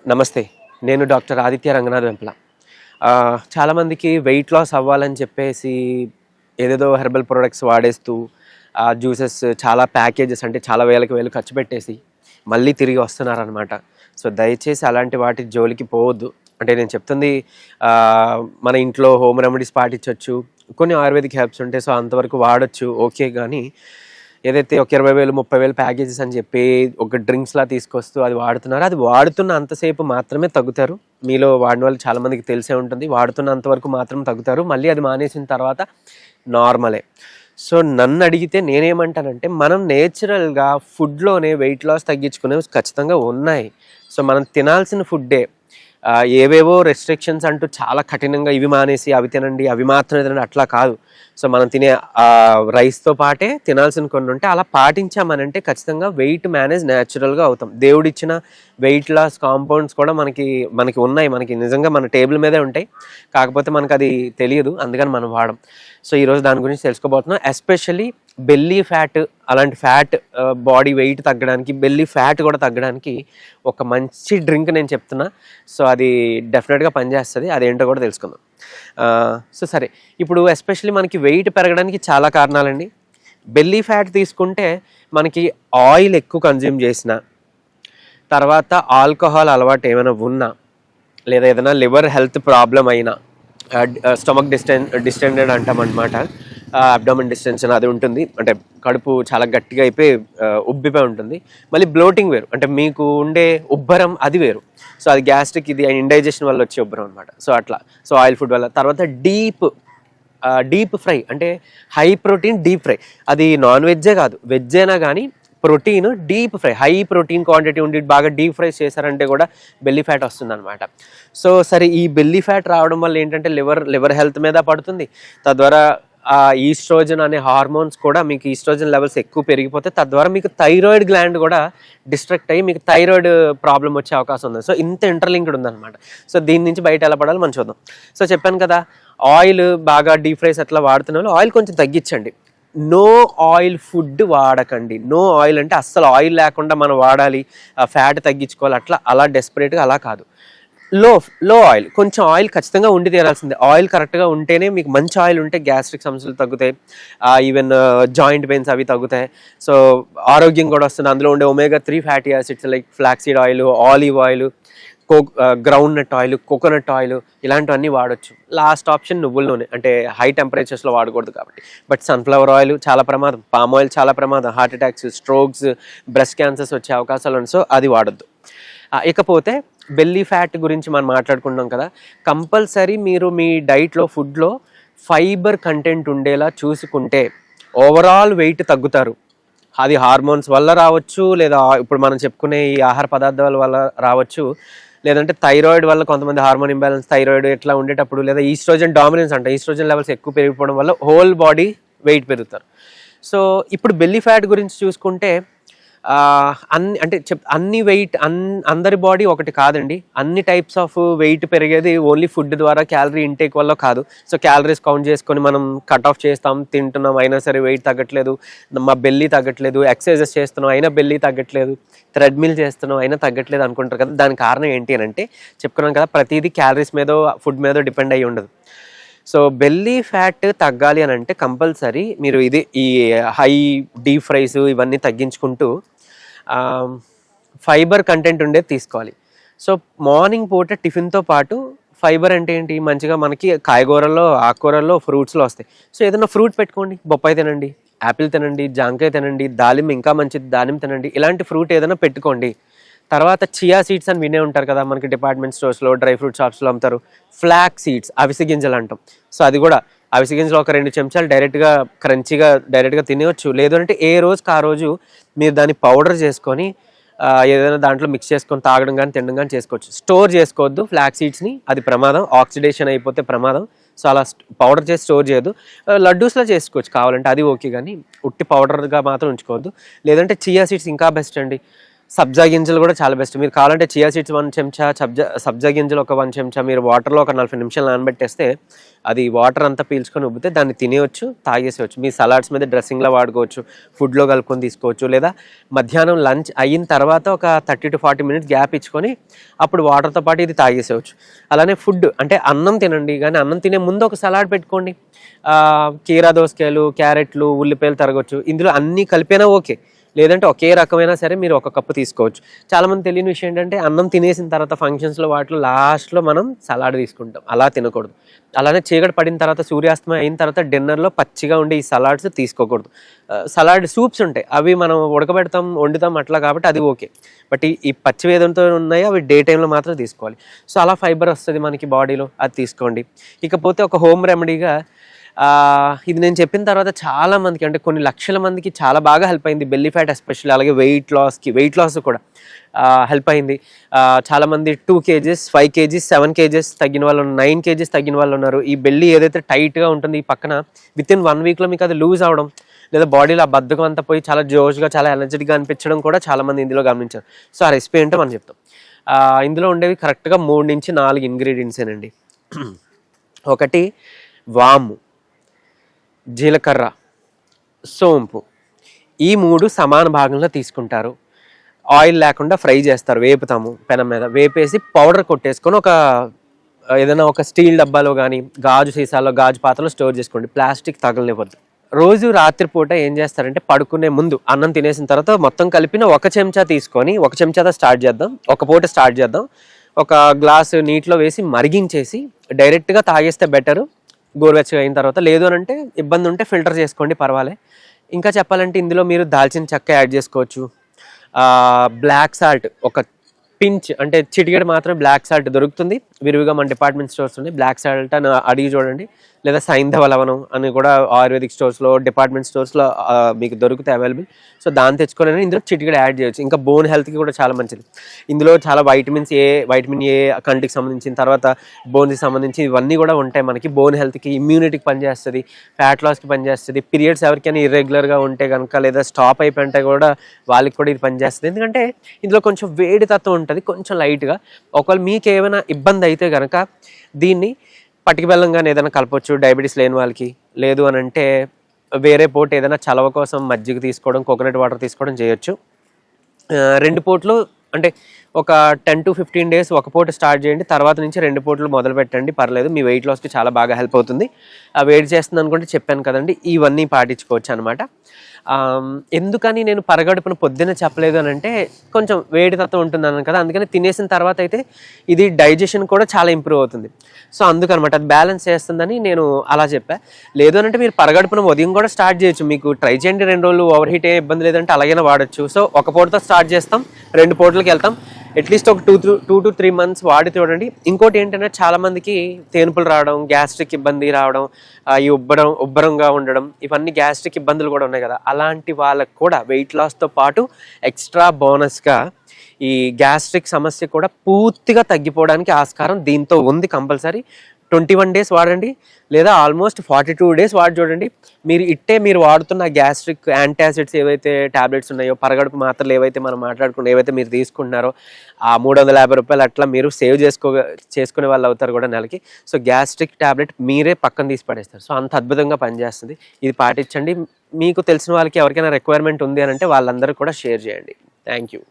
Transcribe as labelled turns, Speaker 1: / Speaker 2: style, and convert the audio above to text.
Speaker 1: నమస్తే. నేను డాక్టర్ ఆదిత్య రంగనాథ్ వెంపల. చాలామందికి వెయిట్ లాస్ అవ్వాలని చెప్పేసి ఏదేదో హెర్బల్ ప్రొడక్ట్స్ వాడేస్తూ జ్యూసెస్ చాలా ప్యాకేజెస్ అంటే చాలా వేలకు వేలు ఖర్చు పెట్టేసి మళ్ళీ తిరిగి వస్తున్నారనమాట. సో దయచేసి అలాంటి వాటి జోలికి పోవద్దు. అంటే నేను చెప్తుంది మన ఇంట్లో హోమ్ రెమెడీస్ పాటించవచ్చు, కొన్ని ఆయుర్వేదిక్ హెర్బ్స్ ఉంటాయి, సో అంతవరకు వాడచ్చు ఓకే. కానీ ఏదైతే ఒక 20,000 30,000 ప్యాకేజెస్ అని చెప్పి ఒక డ్రింక్స్లా తీసుకొస్తూ అది వాడుతున్నారో, అది వాడుతున్న అంతసేపు మాత్రమే తగ్గుతారు. మీలో వాడిన వాళ్ళు చాలామందికి తెలిసే ఉంటుంది. వాడుతున్నంత వరకు మాత్రం తగ్గుతారు, మళ్ళీ అది మానేసిన తర్వాత నార్మలే. సో నన్ను అడిగితే నేనేమంటానంటే, మనం నేచురల్గా ఫుడ్లోనే వెయిట్ లాస్ తగ్గించుకునేవి ఖచ్చితంగా ఉన్నాయి. సో మనం తినాల్సిన ఫుడ్డే, ఏవేవో రెస్ట్రిక్షన్స్ అంటూ చాలా కఠినంగా ఇవి మానేసి అవి తినండి అవి మాత్రమే తినండి అట్లా కాదు. సో మనం తినే రైస్తో పాటే తినాల్సిన కొన్ని ఉంటే అలా పాటించామనంటే ఖచ్చితంగా వెయిట్ మేనేజ్ న్యాచురల్గా అవుతాం. దేవుడిచ్చిన వెయిట్ లాస్ కాంపౌండ్స్ కూడా మనకి ఉన్నాయి, మనకి నిజంగా మన టేబుల్ మీదే ఉంటాయి. కాకపోతే మనకు అది తెలియదు, అందుకని మనం వాడం. సో ఈరోజు దాని గురించి తెలుసుకోబోతున్నాం. ఎస్పెషల్లీ బెల్లీ ఫ్యాట్, అలాంటి ఫ్యాట్ బాడీ వెయిట్ తగ్గడానికి, బెల్లీ ఫ్యాట్ కూడా తగ్గడానికి ఒక మంచి డ్రింక్ నేను చెప్తున్నా. సో అది డెఫినెట్గా పనిచేస్తుంది. అదేంటో కూడా తెలుసుకుందాం. సో సరే, ఇప్పుడు ఎస్పెషల్లీ మనకి వెయిట్ పెరగడానికి చాలా కారణాలండి. బెల్లీ ఫ్యాట్ తీసుకుంటే మనకి ఆయిల్ ఎక్కువ కన్జ్యూమ్ చేసిన తర్వాత, ఆల్కహాల్ అలవాటు ఏమైనా ఉన్నా, లేదా ఏదైనా లివర్ హెల్త్ ప్రాబ్లం అయినా, స్టమక్ డిస్టెండెడ్ అంటామన్నమాట, అబ్డామిన్ డిస్టెన్షన్ అది ఉంటుంది. అంటే కడుపు చాలా గట్టిగా అయిపోయి ఉబ్బిపోయి ఉంటుంది. మళ్ళీ బ్లోటింగ్ వేరు, అంటే మీకు ఉండే ఉబ్బరం అది వేరు. సో అది గ్యాస్ట్రిక్, ఇది ఇండైజెషన్ వల్ల వచ్చే ఉబ్బరం అనమాట. సో అట్లా, సో ఆయిల్ ఫుడ్ వల్ల. తర్వాత డీప్ ఫ్రై, అంటే హై ప్రోటీన్ డీప్ ఫ్రై, అది నాన్ వెజ్జే కాదు వెజ్ అయినా కానీ protein deep fry, high protein quantity ఉండి బాగా డీప్ ఫ్రై చేశారంటే కూడా బెల్లీ ఫ్యాట్ వస్తుంది అనమాట. సో సరే, ఈ బెల్లీ ఫ్యాట్ రావడం వల్ల ఏంటంటే లివర్ హెల్త్ మీద పడుతుంది. తద్వారా ఈస్ట్రోజన్ అనే హార్మోన్స్ కూడా, మీకు ఈస్ట్రోజన్ లెవెల్స్ ఎక్కువ పెరిగిపోతే తద్వారా మీకు థైరాయిడ్ గ్లాండ్ కూడా డిస్ట్రాక్ట్ అయ్యి మీకు థైరాయిడ్ ప్రాబ్లం వచ్చే అవకాశం ఉంది. సో ఇంత ఇంటర్లింక్డ్ ఉందన్నమాట. సో దీని నుంచి బయట ఎలా పడాలో మనం చూద్దాం. సో చెప్పాను కదా, ఆయిల్ బాగా డీప్ ఫ్రైస్ అట్లా వాడుతున్న ఆయిల్ కొంచెం తగ్గించండి. నో ఆయిల్ ఫుడ్ వాడకండి. నో ఆయిల్ అంటే అస్సలు ఆయిల్ లేకుండా మనం వాడాలి, ఫ్యాట్ తగ్గించుకోవాలి అలా డెస్పరేట్గా అలా కాదు. లో ఆయిల్, కొంచెం ఆయిల్ ఖచ్చితంగా ఉండి తీరాల్సిందే. ఆయిల్ కరెక్ట్గా ఉంటేనే, మీకు మంచి ఆయిల్ ఉంటే గ్యాస్ట్రిక్ సమస్యలు తగ్గుతాయి, ఈవెన్ జాయింట్ పెయిన్స్ అవి తగ్గుతాయి. సో ఆరోగ్యం కూడా వస్తుంది. అందులో ఉండే omega-3 fatty acids like flaxseed oil, olive oil, groundnut oil, coconut oil, ఇలాంటివన్నీ వాడచ్చు. లాస్ట్ ఆప్షన్ నువ్వుల నూనె, అంటే హై టెంపరేచర్స్లో వాడకూడదు కాబట్టి. బట్ సన్ఫ్లవర్ ఆయిల్ చాలా ప్రమాదం, పామ్ ఆయిల్ చాలా ప్రమాదం, heart attacks, strokes, breast cancers వచ్చే అవకాశాలు ఉన్నాయి. సో అది వాడద్దు. ఇకపోతే బెల్లీ ఫ్యాట్ గురించి మనం మాట్లాడుకుంటాం కదా, కంపల్సరీ మీరు మీ డైట్లో, ఫుడ్లో ఫైబర్ కంటెంట్ ఉండేలా చూసుకుంటే ఓవరాల్ వెయిట్ తగ్గుతారు. అది హార్మోన్స్ వల్ల రావచ్చు, లేదా ఇప్పుడు మనం చెప్పుకునే ఈ ఆహార పదార్థాల వల్ల రావచ్చు, లేదంటే థైరాయిడ్ వల్ల, కొంతమంది హార్మోన్ ఇంబ్యాలెన్స్, థైరాయిడ్ ఎట్లా ఉండేటప్పుడు, లేదా ఈస్ట్రోజన్ డామినెన్స్ అంటే ఈస్ట్రోజన్ లెవెల్స్ ఎక్కువ పెరిగిపోవడం వల్ల హోల్ బాడీ వెయిట్ పెరుగుతారు. సో ఇప్పుడు బెల్లీ ఫ్యాట్ గురించి చూసుకుంటే, అన్ని వెయిట్ అందరి బాడీ ఒకటి కాదండి. అన్ని టైప్స్ ఆఫ్ వెయిట్ పెరిగేది ఓన్లీ ఫుడ్ ద్వారా, క్యాలరీ ఇంటేక్ వల్ల కాదు. సో క్యాలరీస్ కౌంట్ చేసుకొని మనం కట్ ఆఫ్ చేస్తాం, తింటున్నాం, అయినా సరే వెయిట్ తగ్గట్లేదు, మా బెల్లీ తగ్గట్లేదు, ఎక్సర్సైజెస్ చేస్తున్నాం అయినా బెల్లీ తగ్గట్లేదు, థ్రెడ్మిల్ చేస్తున్నాం అయినా తగ్గట్లేదు అనుకుంటారు కదా. దానికి కారణం ఏంటి అని అంటే, చెప్పుకున్నాం కదా, ప్రతిదీ క్యాలరీస్ మీదో ఫుడ్ మీదో డిపెండ్ అయ్యి ఉండదు. సో బెల్లీ ఫ్యాట్ తగ్గాలి అని అంటే కంపల్సరీ మీరు ఈ హై డీప్ ఫ్రైస్ ఇవన్నీ తగ్గించుకుంటూ ఫైబర్ కంటెంట్ ఉండేది తీసుకోవాలి. సో మార్నింగ్ పూట టిఫిన్తో పాటు ఫైబర్ అంటే ఏంటి, మంచిగా మనకి కాయగూరల్లో, ఆకుకూరల్లో, ఫ్రూట్స్లో వస్తాయి. సో ఏదైనా ఫ్రూట్ పెట్టుకోండి, బొప్పాయి తినండి, యాపిల్ తినండి, జాంకాయ తినండి, దానిమ్మ ఇంకా మంచిది, దానిమ్మ తినండి, ఇలాంటి ఫ్రూట్ ఏదైనా పెట్టుకోండి. తర్వాత చియా సీడ్స్ అని వినే ఉంటారు కదా, మనకి డిపార్ట్మెంట్ స్టోర్స్లో, డ్రై ఫ్రూట్ షాప్స్లో అమ్ముతారు. ఫ్లాక్ సీడ్స్, అవిసె గింజలు అంటాం. సో అది కూడా అవిసె గింజలు ఒక 2 చెంచాలు డైరెక్ట్గా క్రంచీగా డైరెక్ట్గా తినవచ్చు. లేదు అంటే ఏ రోజుకి ఆ రోజు మీరు దాన్ని పౌడర్ చేసుకొని ఏదైనా దాంట్లో మిక్స్ చేసుకొని తాగడం కానీ తినడం కానీ చేసుకోవచ్చు. స్టోర్ చేసుకోవద్దు ఫ్లాక్ సీడ్స్ని, అది ప్రమాదం, ఆక్సిడేషన్ అయిపోతే ప్రమాదం. సో అలా పౌడర్ చేసి స్టోర్ చేయొద్దు. లడ్డూస్లో చేసుకోవచ్చు కావాలంటే, అది ఓకే, కానీ ఉట్టి పౌడర్గా మాత్రం ఉంచుకోవద్దు. లేదంటే చియా సీడ్స్ ఇంకా బెస్ట్ అండి. సబ్జా గింజలు కూడా చాలా బెస్ట్. మీరు కావాలంటే చియా సీడ్స్ 1 చెంచా, సబ్జా గింజలు ఒక 1 చెంచా మీరు వాటర్లో ఒక 40 నిమిషాలు నానబెట్టేస్తే అది వాటర్ అంతా పీల్చుకొని ఉబ్బితే దాన్ని తినేయచ్చు, తాగేసేయచ్చు. మీ సలాడ్స్ మీద డ్రెస్సింగ్లో వాడుకోవచ్చు, ఫుడ్లో కలుపుకొని తీసుకోవచ్చు, లేదా మధ్యాహ్నం లంచ్ అయిన తర్వాత ఒక 30 to 40 మినిట్స్ గ్యాప్ ఇచ్చుకొని అప్పుడు వాటర్తో పాటు ఇది తాగేసేయచ్చు. అలానే ఫుడ్ అంటే అన్నం తినండి, కానీ అన్నం తినే ముందు ఒక సలాడ్ పెట్టుకోండి. కీరా దోసకాయలు, క్యారెట్లు, ఉల్లిపాయలు తరగొచ్చు. ఇందులో అన్నీ కలిపినా ఓకే, లేదంటే ఒకే రకమైనా సరే మీరు ఒక కప్పు తీసుకోవచ్చు. చాలామంది తెలియని విషయం ఏంటంటే అన్నం తినేసిన తర్వాత ఫంక్షన్స్లో వాటిలో లాస్ట్లో మనం సలాడ్ తీసుకుంటాం. అలా తినకూడదు. అలానే చీకటి పడిన తర్వాత సూర్యాస్తమయం అయిన తర్వాత డిన్నర్లో పచ్చిగా ఉండే ఈ సలాడ్స్ తీసుకోకూడదు. సలాడ్ సూప్స్ ఉంటాయి, అవి మనం ఉడకబెడతాం, వండుతాం అట్లా, కాబట్టి అది ఓకే. బట్ ఈ పచ్చి వేదంతో ఉన్నాయి అవి డే టైంలో మాత్రం తీసుకోవాలి. సో అలా ఫైబర్ వస్తుంది మనకి బాడీలో, అది తీసుకోండి. ఇకపోతే ఒక హోమ్ రెమెడీగా ఇది నేను చెప్పిన తర్వాత చాలా మందికి, అంటే కొన్ని లక్షల మందికి చాలా బాగా హెల్ప్ అయింది. బెల్లీ ఫ్యాట్ ఎస్పెషల్లీ, అలాగే వెయిట్ లాస్ కూడా హెల్ప్ అయింది. చాలామంది 2 kgs, 5 kgs, 7 kgs తగ్గిన వాళ్ళు, 9 kgs తగ్గిన వాళ్ళు ఉన్నారు. ఈ బెల్లీ ఏదైతే టైట్గా ఉంటుంది ఈ పక్కన, వితిన్ 1 వీక్లో మీకు అది లూజ్ అవడం, లేదా బాడీలో ఆ బద్ధకం అంతా పోయి చాలా జోష్గా, చాలా ఎనర్జెటిక్గా అనిపించడం కూడా చాలామంది ఇందులో గమనించారు. సో ఆ రెసిపీ ఏంటో మనం చెప్తాం. ఇందులో ఉండేవి కరెక్ట్గా 3 నుంచి 4 ఇంగ్రీడియంట్సేనండి. ఒకటి వాము, జీలకర్ర, సోంపు, ఈ 3 సమాన భాగంలో తీసుకుంటారు. ఆయిల్ లేకుండా ఫ్రై చేస్తారు, వేపుతాము పెనం మీద, వేపేసి పౌడర్ కొట్టేసుకొని ఏదైనా ఒక స్టీల్ డబ్బాలో కానీ గాజు సీసాలో, గాజు పాత్రలో స్టోర్ చేసుకోండి. ప్లాస్టిక్ తగలనివ్వద్దు. రోజు రాత్రిపూట ఏం చేస్తారంటే పడుకునే ముందు అన్నం తినేసిన తర్వాత మొత్తం కలిపిన 1 చెంచా తీసుకొని, 1 చెంచాతో స్టార్ట్ చేద్దాం, ఒక పూట స్టార్ట్ చేద్దాం. ఒక గ్లాసు నీటిలో వేసి మరిగించేసి డైరెక్ట్గా తాగేస్తే బెటరు, గోరువెచ్చగా అయిన తర్వాత. లేదు అని అంటే ఇబ్బంది ఉంటే ఫిల్టర్ చేసుకోండి, పర్వాలే. ఇంకా చెప్పాలంటే ఇందులో మీరు దాల్చిన చెక్క యాడ్ చేసుకోవచ్చు. బ్లాక్ సాల్ట్ ఒక పించ్, అంటే చిటికెడు మాత్రం బ్లాక్ సాల్ట్ దొరుకుతుంది విరివిగా మన డిపార్ట్మెంట్ స్టోర్స్ ఉన్నాయి. బ్లాక్ సాల్ట్ అని అడిగి చూడండి, లేదా సైంధవ లవణం అని కూడా ఆయుర్వేదిక్ స్టోర్స్లో, డిపార్ట్మెంట్ స్టోర్స్లో మీకు దొరికితే అవైలబుల్. సో దాన్ని తెచ్చుకోవాలని ఇందులో చిటికెడు యాడ్ చేయొచ్చు. ఇంకా బోన్ హెల్త్కి కూడా చాలా మంచిది. ఇందులో చాలా విటమిన్ ఏ కంటికి సంబంధించిన, తర్వాత బోన్కి సంబంధించి ఇవన్నీ కూడా ఉంటాయి మనకి. బోన్ హెల్త్కి, ఇమ్యూనిటీకి పనిచేస్తుంది, ఫ్యాట్ లాస్కి పనిచేస్తుంది. పీరియడ్స్ ఎవరికైనా ఇర్రెగ్యులర్గా ఉంటే కనుక, లేదా స్టాప్ అయిపోయింటే కూడా వాళ్ళకి కూడా ఇది పనిచేస్తుంది. ఎందుకంటే ఇందులో కొంచెం వేడి తత్వం ఉంటుంది, కొంచెం లైట్గా. ఒకవేళ మీకు ఏమైనా ఇబ్బంది అయితే కనుక దీన్ని పటికి బెల్లంగానే ఏదైనా కలపవచ్చు డయాబెటీస్ లేని వాళ్ళకి. లేదు అని అంటే వేరే పూట ఏదైనా చలవ కోసం మజ్జిగ తీసుకోవడం, కోకోనట్ వాటర్ తీసుకోవడం చేయొచ్చు. 2 పూటలు అంటే ఒక 10 to 15 days ఒక పూట స్టార్ట్ చేయండి, తర్వాత నుంచి 2 పూటలు మొదలు పెట్టండి, పర్లేదు. మీ వెయిట్ లాస్కి చాలా బాగా హెల్ప్ అవుతుంది. వెయిట్ చేస్తుంది అనుకుంటే చెప్పాను కదండి, ఇవన్నీ పాటించుకోవచ్చు అనమాట. ఎందుకని నేను పరగడుపున పొద్దున్నే చెప్పలేదు అని అంటే, కొంచెం వేడి తత్వం ఉంటుందన్నాను కదా, అందుకని తినేసిన తర్వాత అయితే ఇది డైజెషన్ కూడా చాలా ఇంప్రూవ్ అవుతుంది. సో అందుకనమాట అది బ్యాలెన్స్ చేస్తుందని నేను అలా చెప్పా. లేదు అని అంటే మీరు పరగడుపున ఉదయం కూడా స్టార్ట్ చేయొచ్చు. మీకు ట్రై చేయండి 2 రోజులు, ఓవర్ హీట్ ఏ ఇబ్బంది లేదంటే అలాగైనా వాడచ్చు. సో ఒక పూటతో స్టార్ట్ చేస్తాం, 2 పూటలకి వెళ్తాం. అట్లీస్ట్ ఒక 2 to 3 months వాడి చూడండి. ఇంకోటి ఏంటంటే చాలా మందికి తేనుపులు రావడం, గ్యాస్ట్రిక్ ఇబ్బంది రావడం, ఈ ఉబ్బరంగా ఉండడం, ఇవన్నీ గ్యాస్ట్రిక్ ఇబ్బందులు కూడా ఉన్నాయి కదా, అలాంటి వాళ్ళకు కూడా వెయిట్ లాస్తో పాటు ఎక్స్ట్రా బోనస్గా ఈ గ్యాస్ట్రిక్ సమస్య కూడా పూర్తిగా తగ్గిపోవడానికి ఆస్కారం దీంతో ఉంది. కంపల్సరీ 21 days వాడండి, లేదా ఆల్మోస్ట్ 42 days వాడి చూడండి. మీరు వాడుతున్న గ్యాస్ట్రిక్ యాంటాసిడ్స్ ఏవైతే టాబ్లెట్స్ ఉన్నాయో, పరగడుపు మాత్రలు ఏవైతే మనం మాట్లాడుకున్న, ఏవైతే మీరు తీసుకుంటున్నారో ఆ 350 రూపాయలు అట్లా మీరు సేవ్ చేసుకునే వాళ్ళు అవుతారు కూడా నెలకి. సో గ్యాస్ట్రిక్ టాబ్లెట్ మీరే పక్కన తీసి పడేస్తారు. సో అంత అద్భుతంగా పనిచేస్తుంది. ఇది పాటించండి. మీకు తెలిసిన వాళ్ళకి ఎవరికైనా రిక్వైర్మెంట్ ఉంది అని అంటే వాళ్ళందరూ కూడా షేర్ చేయండి. Thank you.